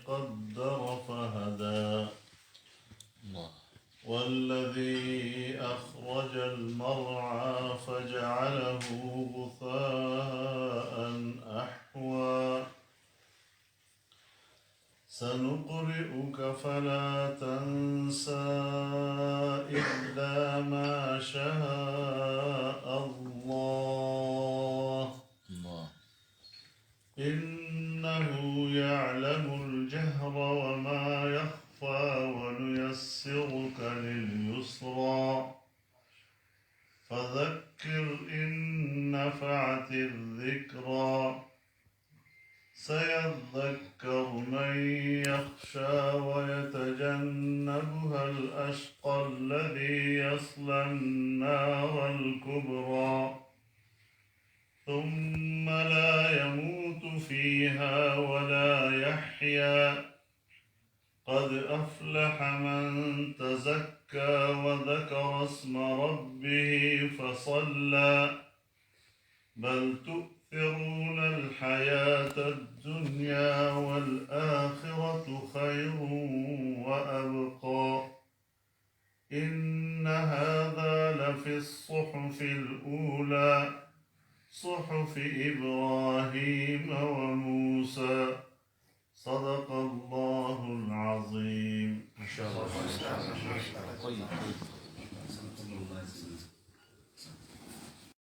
قدر فهدى والذي أخرج المرعى فجعله غثاء أحوى سنقرئك فلا تنسى إلا ما شاء الله إنه يعلم الجهر وما يخفى ونيسرك لليسرى فذكر إن نفعت الذكرى سيذكر من يخشى ويتجنبها الأشقى الذي يصلى النار الكبرى ثم لا يموت فيها ولا يحيا قد أفلح من تزكى وذكر اسم ربه فصلى بل تؤثرون الحياة الدنيا والآخرة خير وأبقى إن هذا لفي الصحف الأولى صحف إبراهيم وموسى